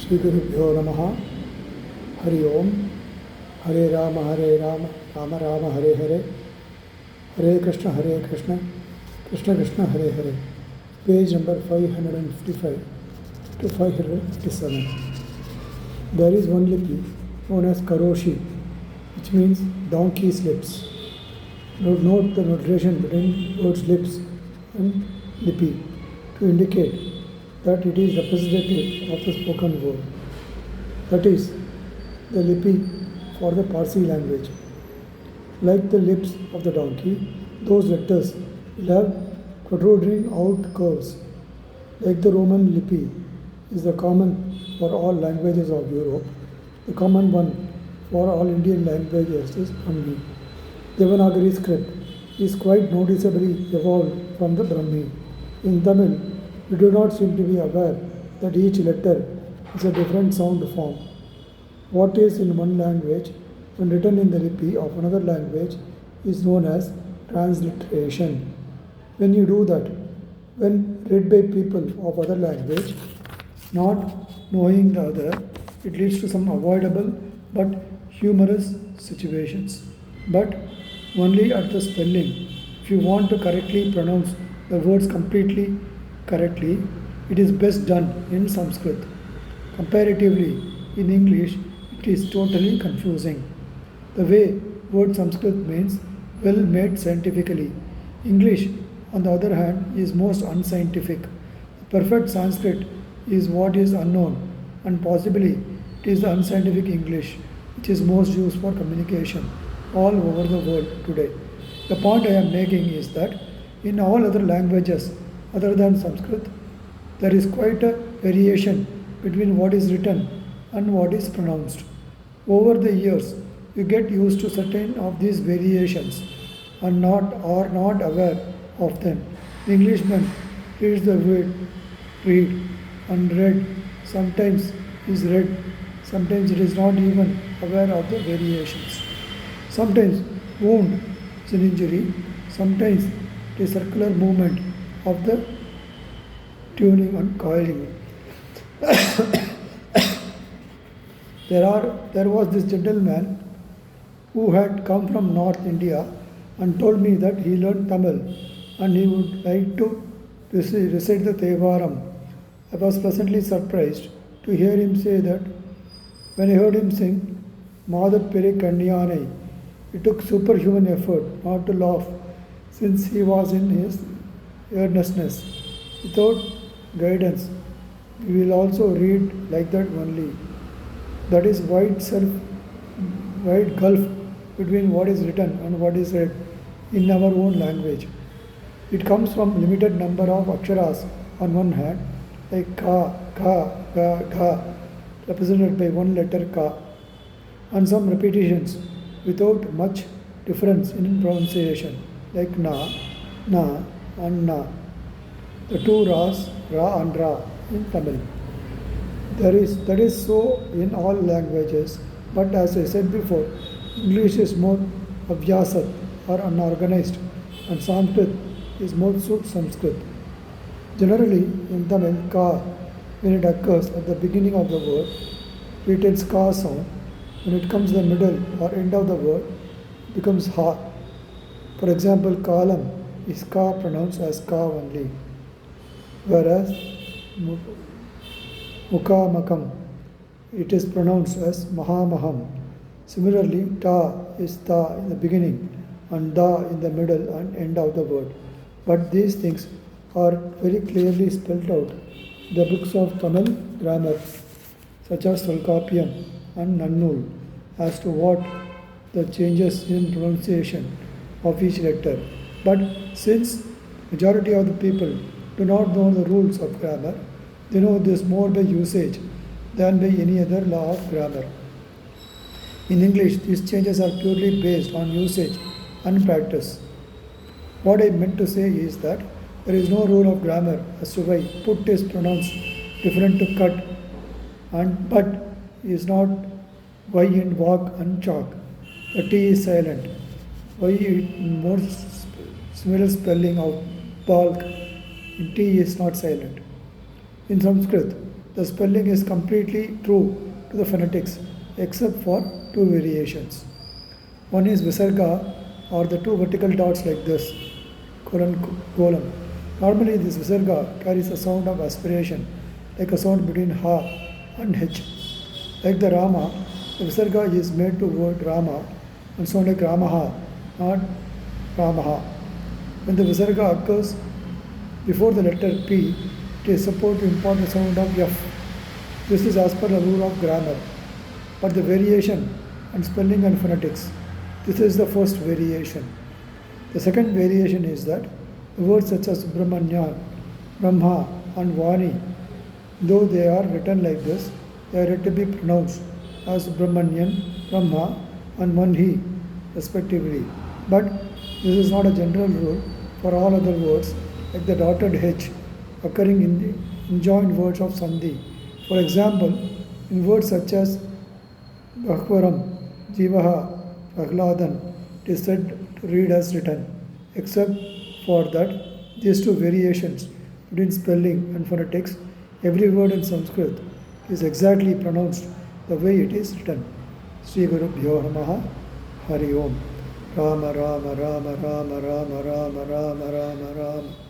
Shri Gurubhyo Namaha. Hari Om. Hare Rama, Rama Rama, Hare Hare. Hare Krishna, Krishna Krishna, Hare Hare. Page number 555 to 557. There is one lipi known as Karoshi, which means donkey's lips. Note the notation between words lips and lipi to indicate that it is representative of the spoken word. That is, the lipi for the Parsi language. Like the lips of the donkey, those letters will have protruding out curves. Like the Roman lipi is the common for all languages of Europe, the common one for all Indian languages is Brahmi. Devanagari script is quite noticeably evolved from the Brahmi. In Tamil, we do not seem to be aware that each letter is a different sound form. What is in one language, when written in the lipi of another language, is known as transliteration. When you do that, when read by people of other language, not knowing the other, it leads to some avoidable but humorous situations. But only at the spelling. If you want to correctly pronounce the words completely correctly, it is best done in Sanskrit. Comparatively, in English, it is totally confusing. The way word Sanskrit means well made scientifically. English, on the other hand, is most unscientific. The perfect Sanskrit is what is unknown, and possibly it is the unscientific English which is most used for communication all over the world today. The point I am making is that in all other languages other than Sanskrit, there is quite a variation between what is written and what is pronounced. Over the years, you get used to certain of these variations and are not aware of them. The Englishman reads the word read and read, sometimes is read, sometimes it is not even aware of the variations. Sometimes wound is an injury, sometimes it is circular movement of the tuning and coiling. There was this gentleman who had come from North India and told me that he learned Tamil and he would like to recite the Thevaram. I was pleasantly surprised to hear him say that. When I heard him sing Madhap Pere Kanyanai, it took superhuman effort not to laugh, since he was in his earnestness. Without guidance, we will also read like that only. That is wide gulf between what is written and what is read in our own language. It comes from limited number of aksharas on one hand, like ka, ka, ga, ga, represented by one letter ka, and some repetitions without much difference in pronunciation, like na, na, and na. The two ras, ra and ra, in Tamil. That is so in all languages, but as I said before, English is more avyasat or unorganized, and Sanskrit is more suits Sanskrit. Generally, in Tamil, ka, when it occurs at the beginning of the word, it retains ka sound. When it comes in the middle or end of the word, it becomes ha. For example, kalam is ka pronounced as ka only, whereas mukamakam, it is pronounced as mahamaham. Similarly, ta is ta in the beginning and da in the middle and end of the word. But these things are very clearly spelled out in the books of Tamil grammar, such as Tolkappiyam and Nannul, as to what the changes in pronunciation of each letter. But since majority of the people do not know the rules of grammar, they know this more by usage than by any other law of grammar. In English, these changes are purely based on usage and practice. What I meant to say is that there is no rule of grammar as to why put is pronounced different to cut, and but is not why in walk and chalk. The T is silent. Why in more similar spelling of bulk, in T is not silent. In Sanskrit, The spelling is completely true to the phonetics except for two variations. One is visarga, or the two vertical dots like this, colon. Normally this visarga carries a sound of aspiration, like a sound between ha and h. Like the Rama, the visarga is made to word Rama and sound like Ramaha, not Ramaha. When the visarga occurs before the letter P, it is supposed to import the sound of F. This is as per the rule of grammar. But the variation and spelling and phonetics, this is the first variation. The second variation is that the words such as Brahmanya, Brahma and Vani, though they are written like this, they are yet to be pronounced as Brahmanyan, Brahma and Manhi respectively. But this is not a general rule for all other words, like the dotted H occurring in the enjoined words of Sandhi. For example, in words such as Bhakvaram, Jivaha, Prahladan, it is said to read as written, except for that these two variations between spelling and phonetics, every word in Sanskrit is exactly pronounced the way it is written. Sri Guru Bhyo Namaha Hari Om. Rama Rama Rama Rama Rama Rama Rama Rama Rama